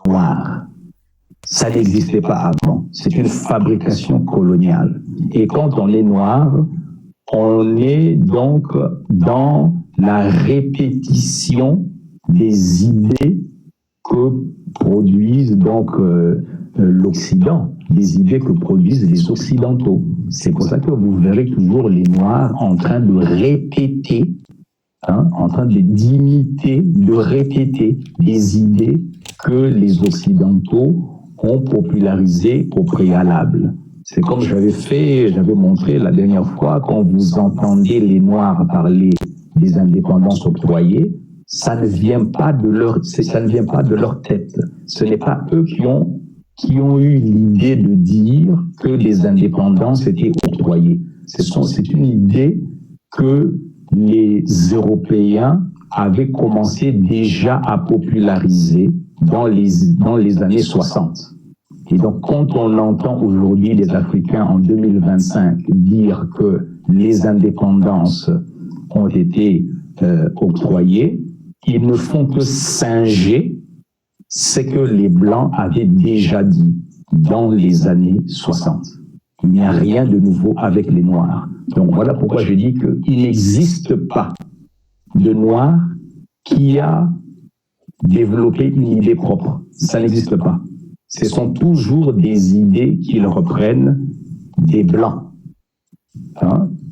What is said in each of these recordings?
Noirs. Ça n'existait pas avant. C'est une fabrication coloniale. Et quand on est noir, on est donc dans la répétition des idées que produisent donc l'Occident, des idées que produisent les Occidentaux. C'est pour ça que vous verrez toujours les Noirs en train de répéter, en train d'imiter, de répéter des idées que les Occidentaux ont popularisées au préalable. C'est comme j'avais montré la dernière fois, quand vous entendez les Noirs parler des indépendances octroyées, ça ne vient pas de leur tête. Ce n'est pas eux qui ont eu l'idée de dire que les indépendances étaient octroyées. C'est une idée que les Européens avaient commencé déjà à populariser dans les années 60. Et donc, quand on entend aujourd'hui les Africains en 2025 dire que les indépendances ont été octroyées, ils ne font que singer ce que les Blancs avaient déjà dit dans les années 60. Il n'y a rien de nouveau avec les Noirs. Donc voilà pourquoi je dis qu'il n'existe pas de Noir qui a développé une idée propre. Ça n'existe pas. Ce sont toujours des idées qu'ils reprennent des Blancs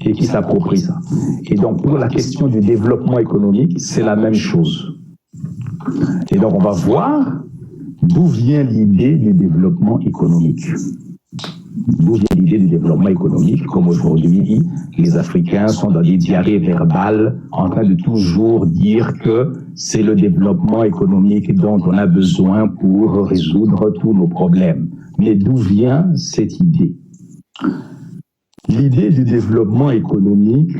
et qui s'approprient ça. Et donc pour la question du développement économique, c'est la même chose. Et donc on va voir d'où vient l'idée du développement économique. D'où vient l'idée du développement économique, comme aujourd'hui, les Africains sont dans des diarrhées verbales en train de toujours dire que c'est le développement économique dont on a besoin pour résoudre tous nos problèmes. Mais d'où vient cette idée? L'idée du développement économique,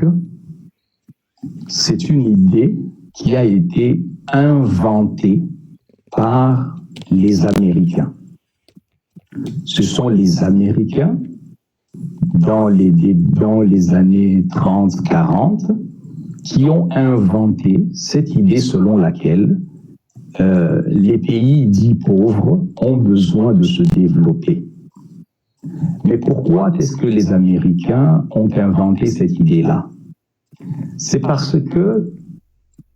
c'est une idée qui a été inventée par les Américains. Ce sont les Américains, dans les années 30-40, qui ont inventé cette idée selon laquelle les pays dits pauvres ont besoin de se développer. Mais pourquoi est-ce que les Américains ont inventé cette idée-là? C'est parce que,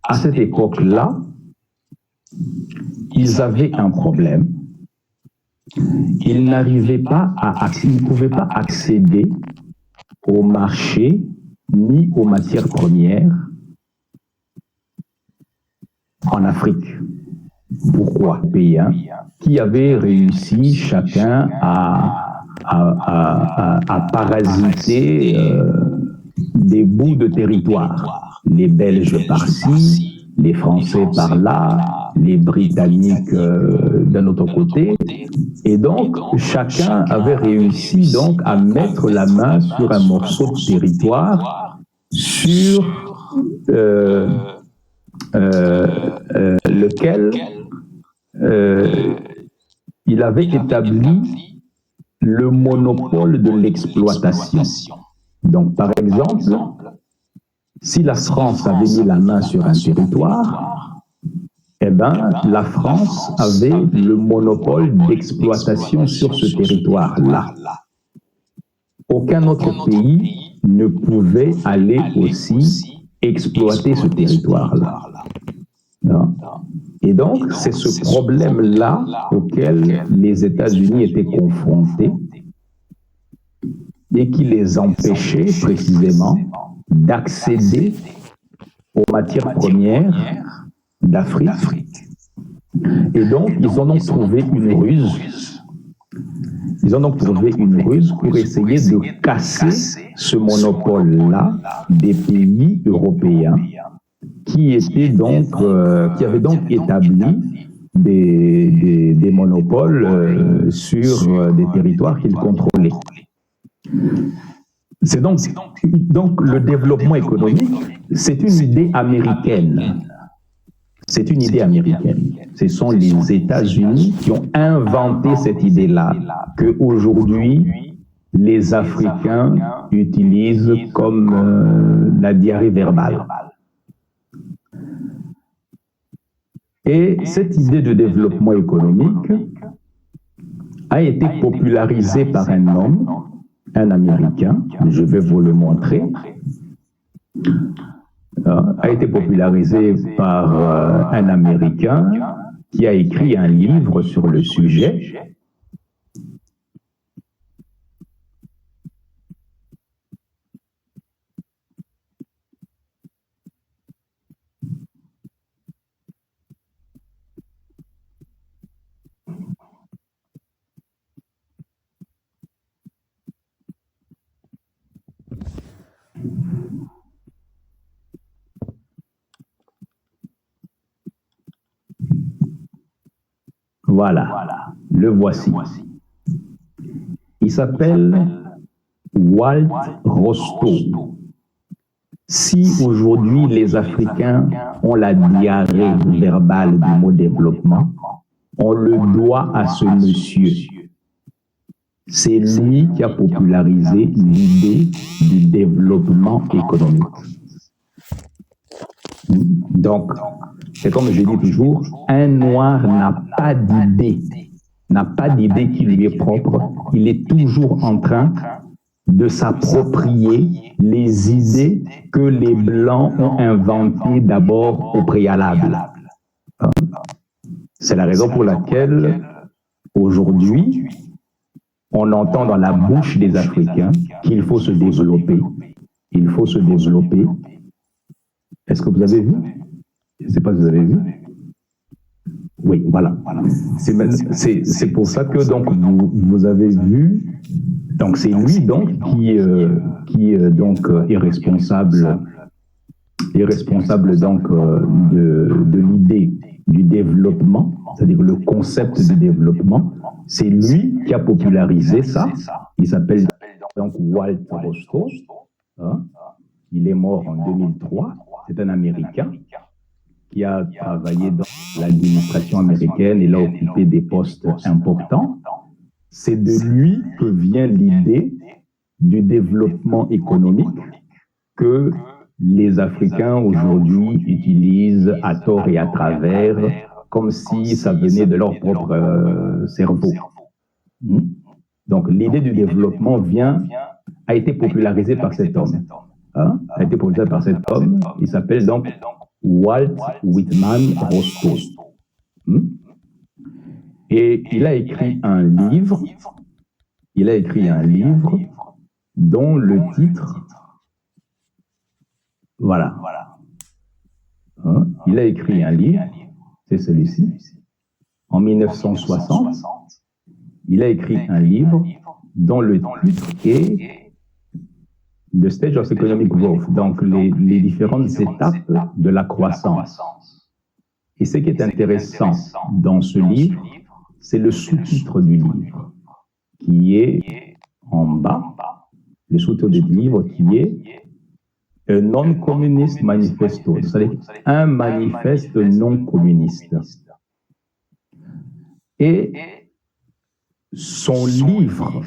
à cette époque-là, ils avaient un problème. Ils n'arrivaient pas ils ne pouvaient pas accéder au marché ni aux matières premières en Afrique. Pourquoi? Pays qui avaient réussi chacun à parasiter des bouts de territoire. Les Belges par-ci, les Français par-là, les Britanniques d'un autre côté. Et donc, chacun avait réussi donc à mettre la main sur un morceau de territoire sur lequel il avait établi le monopole de l'exploitation. Donc, par exemple, si la France avait mis la main sur un territoire, eh bien, la France avait le monopole d'exploitation sur ce territoire-là. Aucun autre pays ne pouvait aller aussi exploiter ce territoire-là. Et donc, c'est ce problème-là auquel les États-Unis étaient confrontés et qui les empêchait précisément d'accéder aux matières premières d'Afrique. Et donc, ils en ont trouvé une ruse. Ils en ont trouvé une ruse pour essayer de casser ce monopole-là des pays européens qui avaient donc établi des monopoles sur des territoires qu'ils contrôlaient. C'est donc le développement économique, c'est une idée américaine. C'est une idée américaine. Ce sont les États-Unis qui ont inventé cette idée-là, qu'aujourd'hui, les Africains utilisent comme la diarrhée verbale. Et cette idée de développement économique a été popularisée par un homme, un Américain, je vais vous le montrer, a été popularisée par un Américain qui a écrit un livre sur le sujet. Voilà, le voici. Il s'appelle Walt Rostow. Si aujourd'hui les Africains ont la diarrhée verbale du mot développement, on le doit à ce monsieur. C'est lui qui a popularisé l'idée du développement économique. Donc, c'est comme je dis toujours, un noir n'a pas d'idée qui lui est propre. Il est toujours en train de s'approprier les idées que les Blancs ont inventées d'abord au préalable. C'est la raison pour laquelle, aujourd'hui, on entend dans la bouche des Africains qu'il faut se développer. Il faut se développer. Est-ce que vous avez vu? Je ne sais pas si vous avez vu. Oui, voilà. C'est pour ça que donc vous avez vu. Donc c'est lui donc qui donc est responsable donc de l'idée du développement, c'est-à-dire le concept du développement. C'est lui qui a popularisé ça. Il s'appelle donc Walt Rostow. Hein? Il est mort en 2003. C'est un Américain qui a travaillé dans l'administration américaine et l'a occupé des postes importants. C'est de lui que vient l'idée du développement économique que les Africains aujourd'hui utilisent à tort et à travers, comme si ça venait de leur propre cerveau. Donc l'idée du développement a été popularisée par cet homme. A été popularisée par cet homme. Il s'appelle donc Walt Whitman Rostow. Et il a écrit un livre. Dont le titre, voilà. Il a écrit un livre, c'est celui-ci. En 1960, il a écrit un livre dont le titre est The Stage of Economic Growth, donc les différentes étapes de la croissance. Et ce qui est intéressant dans ce livre, c'est le sous-titre du livre, qui est en bas, le sous-titre du livre qui est A Non-Communist Manifesto, c'est-à-dire un manifeste non communiste. Et son livre,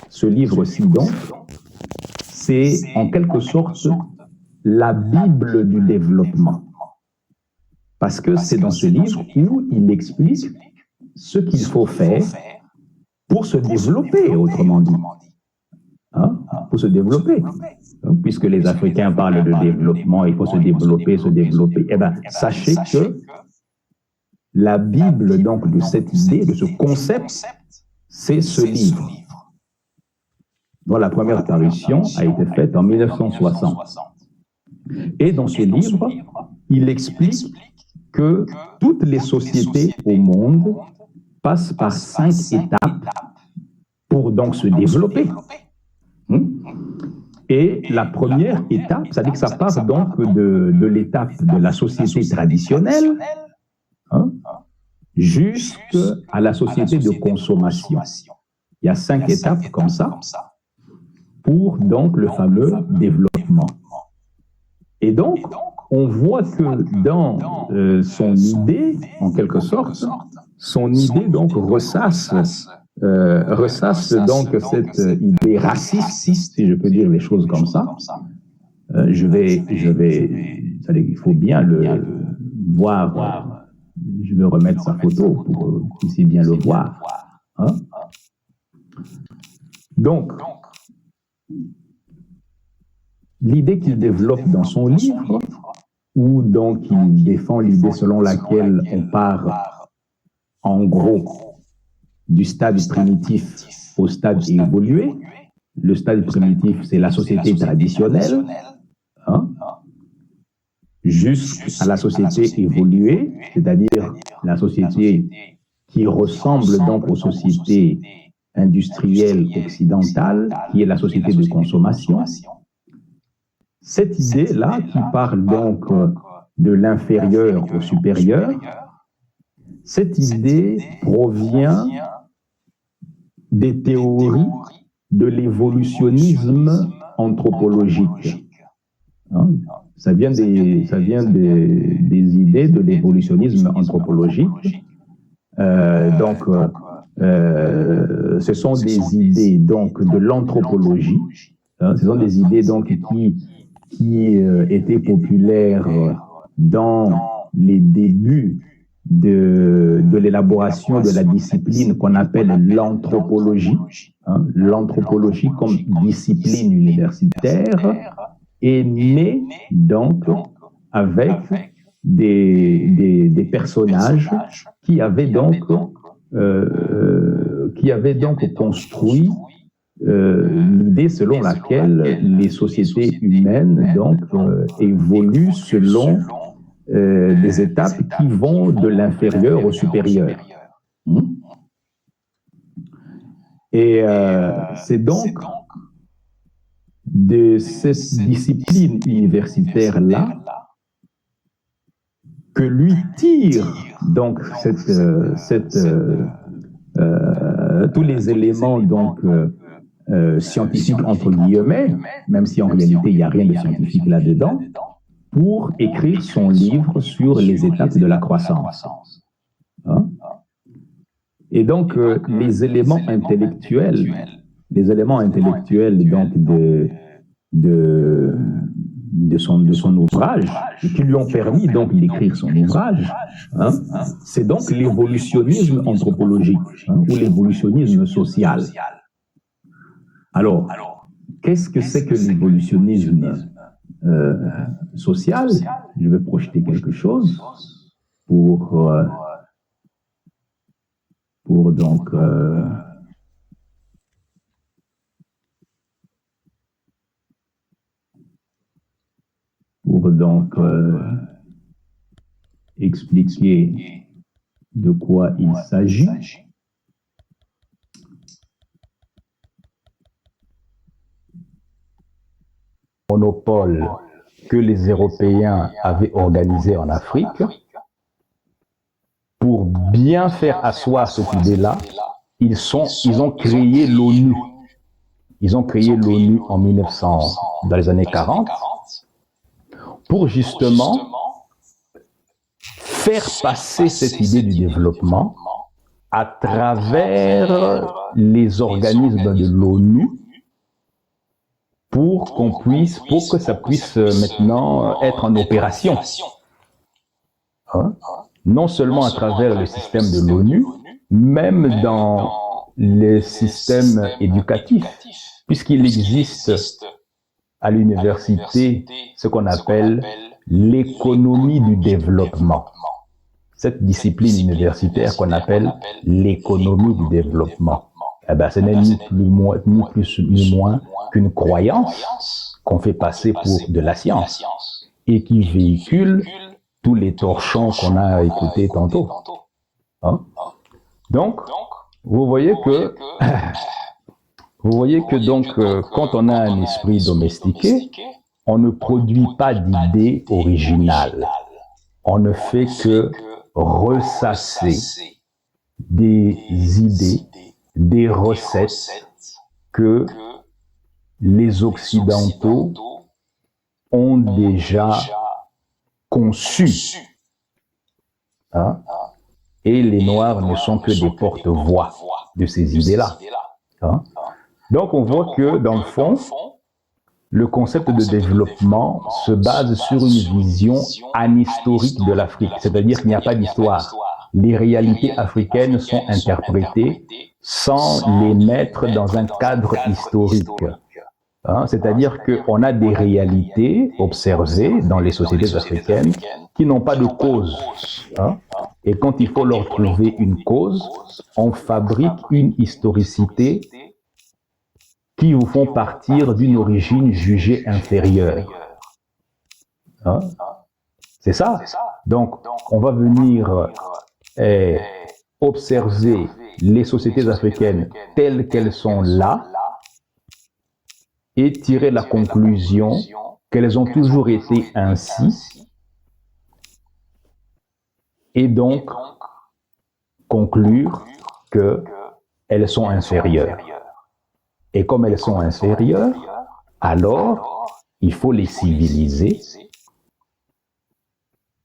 ce livre-ci donc, c'est en quelque sorte la Bible du développement. Parce que c'est dans ce livre où il explique ce qu'il faut faire pour se développer, autrement dit. Pour se développer. Puisque les Africains parlent de développement, il faut se développer. Eh bien, sachez que la Bible, donc, de cette idée, de ce concept, c'est ce livre, dont la première apparition a été faite en 1960. Et dans ce livre, il explique que toutes les sociétés au monde passent par 5 étapes pour donc se développer. Et la première étape, c'est-à-dire que ça passe donc de l'étape de la société traditionnelle jusqu'à la société de consommation. Il y a 5 étapes comme ça pour donc le fameux développement. Et donc, on voit que dans son idée, en quelque sorte, son idée donc ressasse donc cette idée raciste, si je peux dire les choses comme ça. Il faut bien le voir je vais remettre sa photo pour que vous puissiez bien le voir. Hein? Donc, l'idée qu'il développe dans son livre, où donc il défend l'idée selon laquelle on part en gros du stade primitif au stade évolué. Le stade primitif, c'est la société traditionnelle, hein, jusqu'à la société évoluée, c'est-à-dire la société qui ressemble donc aux sociétés industrielles occidentales, qui est la société de consommation. Cette idée-là, qui parle donc de l'inférieur au supérieur, cette idée provient des théories de l'évolutionnisme anthropologique. Hein? Ça vient des idées de l'évolutionnisme anthropologique. Ce sont des idées donc de l'anthropologie. Hein? Ce sont des idées donc qui étaient populaires dans les débuts de l'élaboration de la discipline qu'on appelle l'anthropologie. Hein, l'anthropologie comme discipline universitaire est née donc avec des personnages qui avaient donc construit l'idée selon laquelle les sociétés humaines donc évoluent selon des étapes qui vont de l'inférieur au supérieur. Et c'est donc de cette discipline universitaire-là que lui tire donc tous les éléments donc scientifiques entre guillemets, même si en réalité il n'y a rien de scientifique là-dedans, pour écrire son livre sur les étapes de la croissance. Hein? Et donc, les éléments intellectuels donc de son ouvrage, et qui lui ont permis donc d'écrire son ouvrage, hein, c'est donc l'évolutionnisme anthropologique, hein, ou l'évolutionnisme social. Alors, qu'est-ce que c'est que l'évolutionnisme social? Je vais projeter quelque chose pour donc expliquer de quoi il s'agit. Monopole que les Européens avaient organisé en Afrique, pour bien faire asseoir cette idée-là, ils ont créé l'ONU. Ils ont créé l'ONU en 1900, dans les années 40, pour justement faire passer cette idée du développement à travers les organismes de l'ONU, pour que ça puisse maintenant être en opération. Hein? Non seulement à travers le système de l'ONU, même dans les systèmes éducatifs, puisqu'il existe à l'université ce qu'on appelle l'économie du développement. Cette discipline universitaire qu'on appelle l'économie du développement. Eh ben, ce n'est ni plus ni moins qu'une croyance qu'on fait passer pour de la science et qui véhicule tous les torchons qu'on a écoutés tantôt. Hein? Donc, vous voyez que donc, quand on a un esprit domestiqué, on ne produit pas d'idées originales. On ne fait que ressasser des idées, des recettes que les Occidentaux ont déjà conçues. Hein? Et les Noirs ne sont que des porte-voix de ces idées-là. Hein? Donc on voit que, dans le fond, le concept de développement se base sur une vision anhistorique de l'Afrique, c'est-à-dire qu'il n'y a pas d'histoire. Les réalités africaines sont interprétées sans les mettre dans un cadre historique. Hein, c'est-à-dire qu'on a des réalités observées dans les sociétés africaines qui n'ont pas de cause. Hein, et quand il faut leur trouver une cause, on fabrique une historicité qui vous font partir d'une origine jugée inférieure. Hein? C'est ça. Donc, on va venir observer les sociétés africaines telles qu'elles sont là et tirer la conclusion qu'elles ont toujours été ainsi et donc conclure qu'elles sont inférieures. Et comme elles sont inférieures, alors il faut les civiliser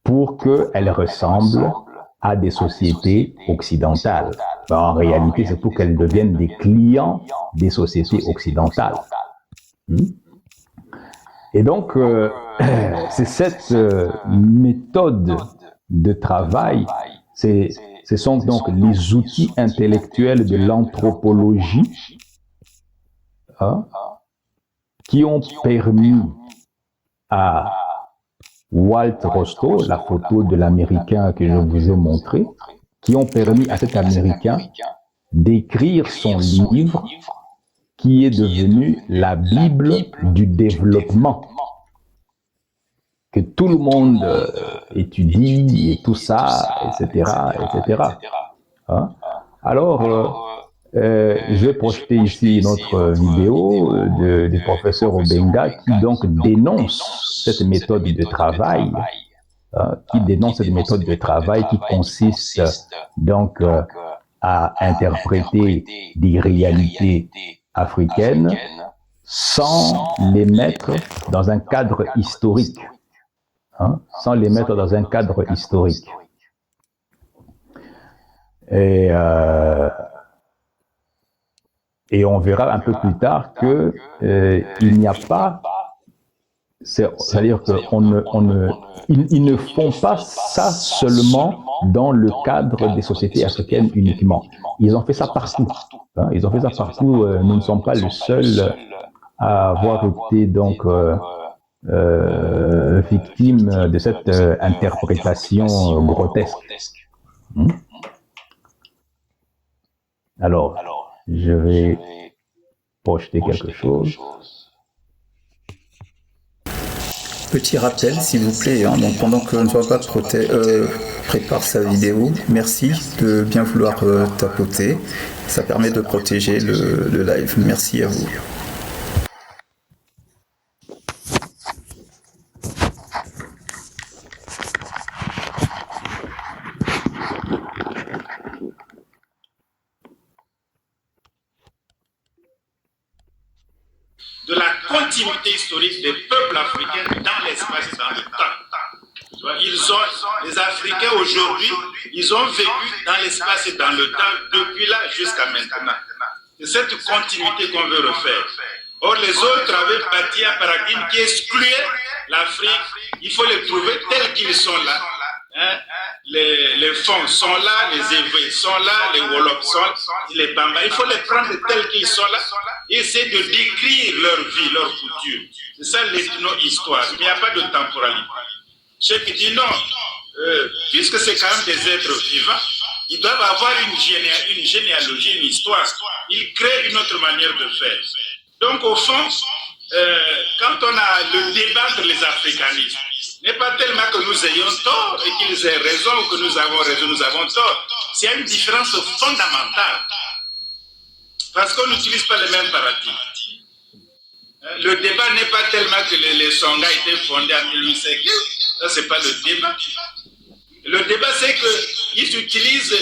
pour qu'elles ressemblent à des sociétés occidentales. En réalité, c'est pour qu'elles deviennent des clients des sociétés occidentales. Et donc, c'est cette méthode de travail, ce sont donc les outils intellectuels de l'anthropologie qui ont permis à Walt Rostow, la photo de l'Américain que je vous ai montré, qui ont permis à cet Américain d'écrire son livre qui est devenu la Bible du développement, que tout le monde étudie et tout ça, etc., etc. Hein? Alors, je vais projeter ici une autre vidéo du professeur Obenga qui donc dénonce cette méthode de travail, qui consiste donc à interpréter des réalités africaines sans les mettre dans un cadre historique. Hein, sans les mettre dans un cadre historique. Et on verra un peu plus tard que il n'y a pas, c'est-à-dire qu'ils ne font pas ça seulement dans le cadre des sociétés africaines uniquement. Ils ont fait ça partout. Hein, ils ont fait ça partout. Nous ne sommes pas les seuls à avoir été donc victimes de cette interprétation grotesque. Alors, je vais projeter quelque chose. Petit rappel, s'il vous plaît, hein, donc pendant que Nzwaba prépare sa vidéo, merci de bien vouloir tapoter. Ça permet de protéger le live. Merci à vous. De la continuité historique des peuples africains dans l'espace et dans le temps. Les Africains aujourd'hui, ils ont vécu dans l'espace et dans le temps depuis là jusqu'à maintenant. C'est cette continuité qu'on veut refaire. Or, les autres avaient bâti un paradigme qui excluait l'Afrique. Il faut les trouver tels qu'ils sont là. Hein? Les Fonds sont là, les Éveils sont là, les Wolofs sont là, les Bamba. Il faut les prendre tels qu'ils sont là et essayer de décrire leur vie, leur couture. C'est ça l'ethno-histoire. Il n'y a pas de temporalité. Ceux qui disent non, puisque c'est quand même des êtres vivants, ils doivent avoir une généalogie, une histoire. Ils créent une autre manière de faire. Donc au fond, quand on a le débat entre les africanistes, n'est pas tellement que nous ayons tort et qu'ils aient raison ou que nous avons raison, nous avons tort. C'est une différence fondamentale. Parce qu'on n'utilise pas les mêmes paradigmes. Le débat n'est pas tellement que les Songhas étaient fondés en 1800. Ça, c'est pas le débat. Le débat, c'est qu'ils utilisent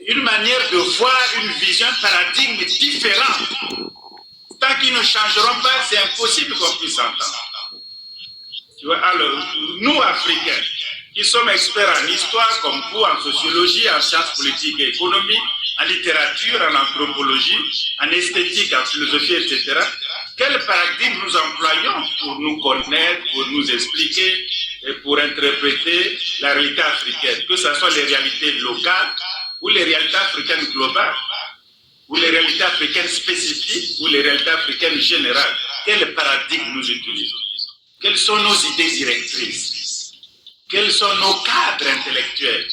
une manière de voir une vision, un paradigme différent. Tant qu'ils ne changeront pas, c'est impossible qu'on puisse entendre. Tu vois, alors, nous, Africains, qui sommes experts en histoire, comme vous, en sociologie, en sciences politiques et économiques, en littérature, en anthropologie, en esthétique, en philosophie, etc., Quel paradigme nous employons pour nous connaître, pour nous expliquer et pour interpréter la réalité africaine, que ce soit les réalités locales ou les réalités africaines globales, ou les réalités africaines spécifiques, ou les réalités africaines générales. Quel paradigme nous utilisons? Quelles sont nos idées directrices? Quels sont nos cadres intellectuels?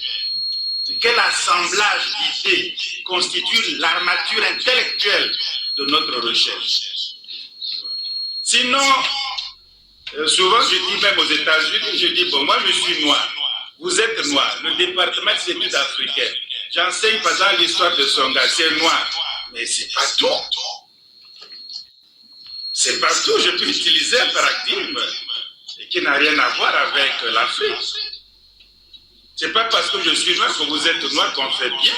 Quel assemblage d'idées constitue l'armature intellectuelle de notre recherche? Sinon, souvent je dis même aux États-Unis, je dis, bon, moi je suis noir, vous êtes noir, le département des études africaines, j'enseigne par exemple l'histoire de Songa, c'est noir, mais c'est pas tout. C'est pas tout, je peux utiliser un paradigme qui n'a rien à voir avec l'Afrique. C'est pas parce que je suis noir que vous êtes noir qu'on fait bien.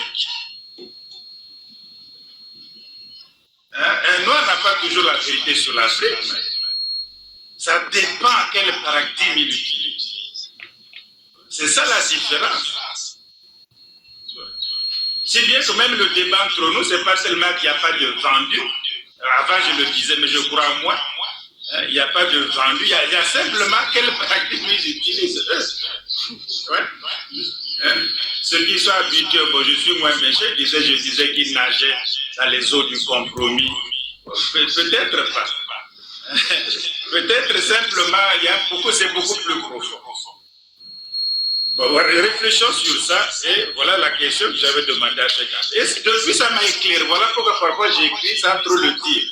Un noir n'a pas toujours la vérité sur l'Afrique, mais ça dépend quel paradigme il utilise. C'est ça la différence. Si bien que même le débat entre nous, c'est pas seulement qu'il n'y a pas de vendu. Avant je le disais, mais je crois moi, il n'y a pas de vendu, il y a simplement quel paradigme ils utilisent. Ceux qui sont habitués, bon, je suis moins méchant, je disais qu'ils nageaient dans les eaux du compromis. Peut-être pas. Peut-être simplement, c'est beaucoup plus profond. Bon, réfléchissons sur ça, et voilà la question que j'avais demandé à Cheikh Anta. Et depuis, ça m'a éclairé. Voilà pourquoi parfois j'écris sans trop le dire.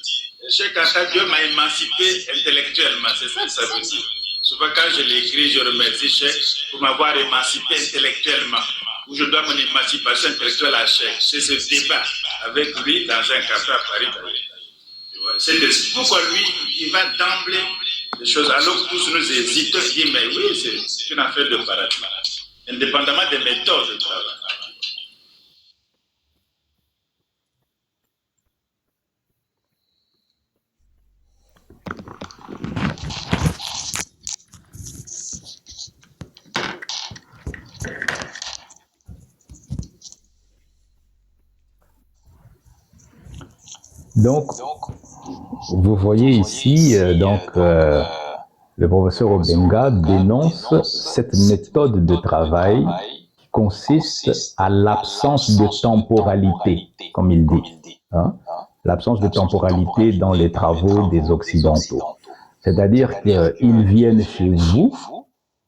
Cheikh Anta, Dieu m'a émancipé intellectuellement, c'est ça que ça veut dire. Souvent, quand je l'écris, je remercie Cheikh pour m'avoir émancipé intellectuellement. Où je dois mon émancipation intellectuelle à Cheikh. C'est ce débat avec lui dans un café à Paris. C'est pourquoi lui, il va d'emblée des choses. Alors que tous nous hésitons, il dit, mais oui, c'est une affaire de paradigme. Indépendamment des méthodes de travail. Donc, vous voyez ici, le professeur Obenga dénonce cette méthode de travail qui consiste à l'absence de temporalité, comme il dit. Hein? L'absence de temporalité dans les travaux des Occidentaux. C'est-à-dire qu'ils viennent chez vous,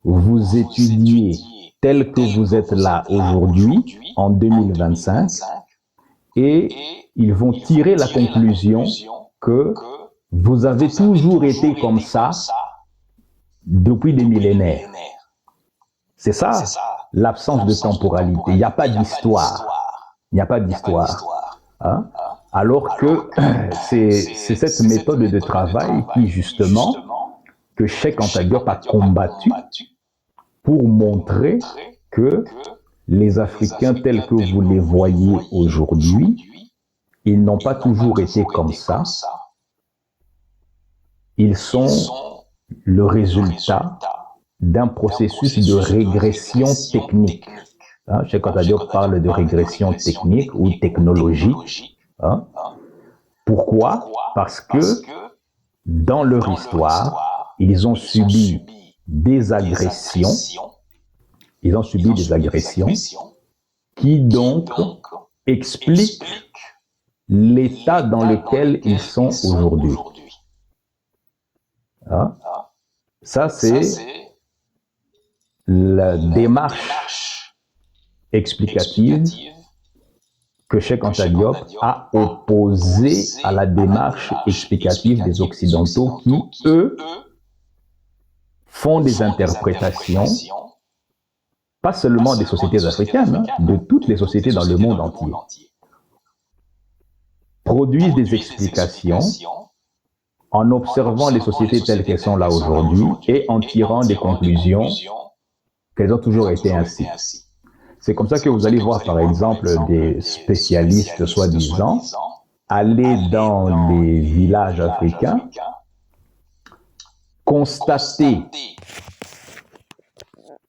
vous étudiez tel que vous êtes là aujourd'hui, en 2025, et ils vont tirer la conclusion que vous avez toujours été comme ça depuis des millénaires. C'est ça, l'absence de temporalité. Il n'y a pas d'histoire. Il n'y a pas d'histoire. Hein? Alors que c'est cette méthode de travail qui, justement, que Cheikh Anta Diop a combattu pour montrer que les Africains tels que vous les voyez aujourd'hui, ils n'ont pas toujours été comme ça. Ils sont le résultat d'un processus de régression technique. Hein, Cheikh Anta Diop parle de régression technique ou technologique. Hein. Pourquoi? Parce que dans leur histoire, ils ont subi des agressions. Ils ont subi des agressions qui donc expliquent l'état dans lequel ils sont aujourd'hui. Hein? Ça, c'est la démarche explicative que Cheikh Anta Diop a opposée à la démarche explicative des Occidentaux qui, eux, font des interprétations, pas seulement des sociétés africaines, hein, de toutes les sociétés dans le monde entier, produisent des explications en observant les sociétés telles qu'elles sont là aujourd'hui et en tirant des conclusions qu'elles ont toujours été ainsi. C'est comme ça que vous allez voir, par exemple, des spécialistes soi-disant aller dans les villages africains, constater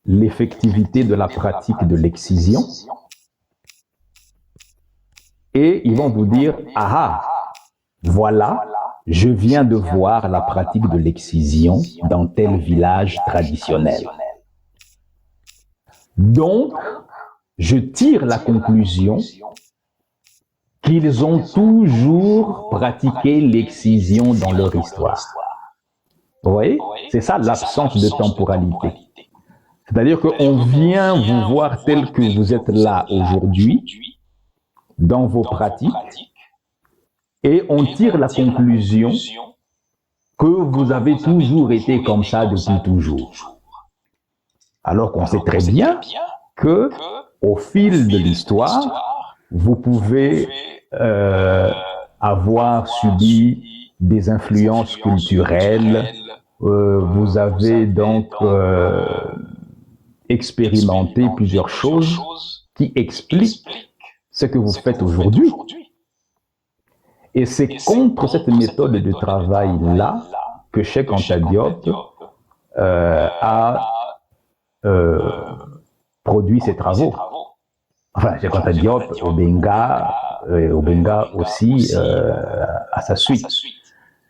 l'effectivité de la pratique de l'excision, et ils vont vous dire, ah, voilà, je viens de voir la pratique de l'excision dans tel village traditionnel. Donc, je tire la conclusion qu'ils ont toujours pratiqué l'excision dans leur histoire. Vous voyez? C'est ça l'absence de temporalité. C'est-à-dire qu'on vient vous voir tel que vous êtes là aujourd'hui, dans vos pratiques, et on tire la conclusion que vous avez toujours été comme ça depuis toujours. Alors qu'on sait très bien que, au fil de l'histoire, vous pouvez avoir subi des influences culturelles, vous avez donc expérimenté plusieurs choses qui expliquent ce que vous faites aujourd'hui. Et c'est contre cette méthode de travail-là que Cheikh Anta Diop a produit ses travaux. Enfin, Cheikh Anta Diop, Obenga aussi à sa suite.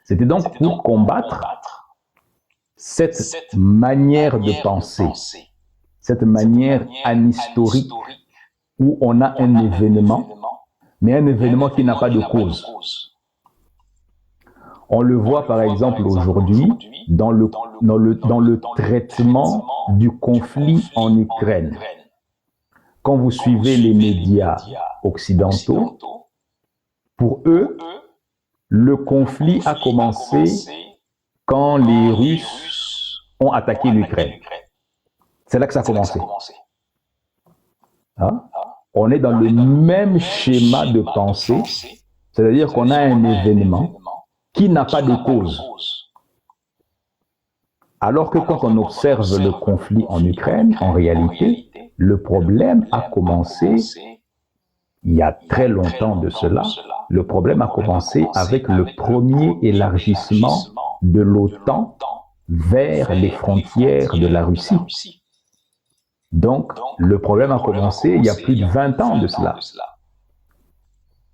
C'était donc pour combattre cette manière de penser, cette manière anhistorique où on a un événement, mais un événement qui n'a pas de cause. On le voit par exemple aujourd'hui dans le traitement du conflit en Ukraine. Quand vous suivez les médias occidentaux, pour eux, le conflit a commencé quand les Russes ont attaqué l'Ukraine. C'est là que ça a commencé. Hein? On est dans le même schéma de pensée, c'est-à-dire qu'on a un événement qui n'a pas de cause. Alors que quand on observe le conflit en Ukraine, en réalité, le problème a commencé il y a très longtemps de cela. Le problème a commencé avec le premier élargissement de l'OTAN vers les frontières de la Russie. Donc, le problème a commencé il y a plus de 20 ans de cela.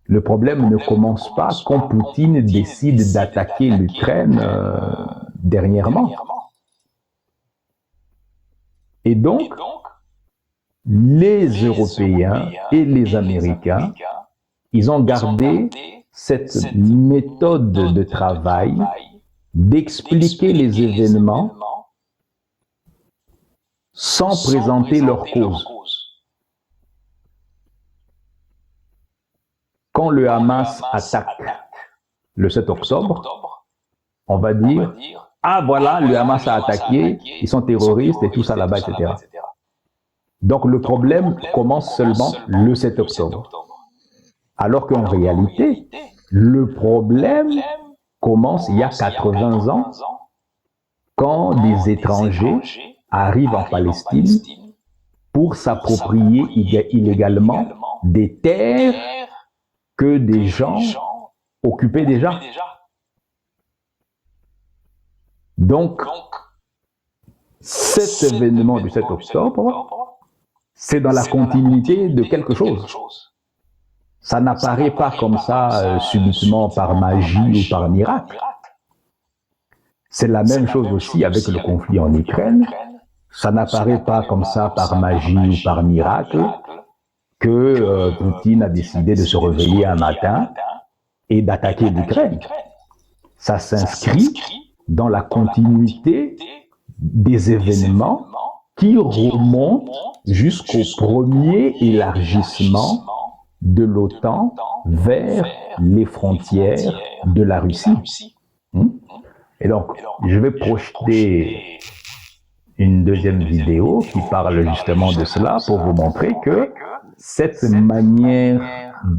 Le problème ne commence pas quand Poutine décide d'attaquer l'Ukraine dernièrement. Et donc, les Européens et les Américains, ils ont gardé cette méthode de travail d'expliquer les événements sans présenter leur cause. Quand le Hamas attaque le 7 octobre, on va dire « Ah voilà, le Hamas a attaqué, ils sont terroristes et tout ça là-bas, etc. » Donc le problème commence seulement le 7 octobre. Alors qu'en réalité, le problème commence il y a 80 ans, quand des étrangers arrivent en Palestine pour s'approprier illégalement des terres que des gens occupaient déjà. Donc, cet événement du 7 octobre, c'est dans la continuité de quelque chose. Ça n'apparaît pas comme ça subitement par magie ou par miracle. C'est la même chose aussi avec le conflit en Ukraine. Ça n'apparaît pas comme ça par magie ou par miracle que Poutine a décidé de se réveiller un matin et d'attaquer l'Ukraine. Ça s'inscrit dans la continuité des événements qui remontent jusqu'au premier élargissement de l'OTAN vers les frontières de la Russie. Et donc, je vais projeter une deuxième vidéo qui parle justement de cela pour vous montrer que cette manière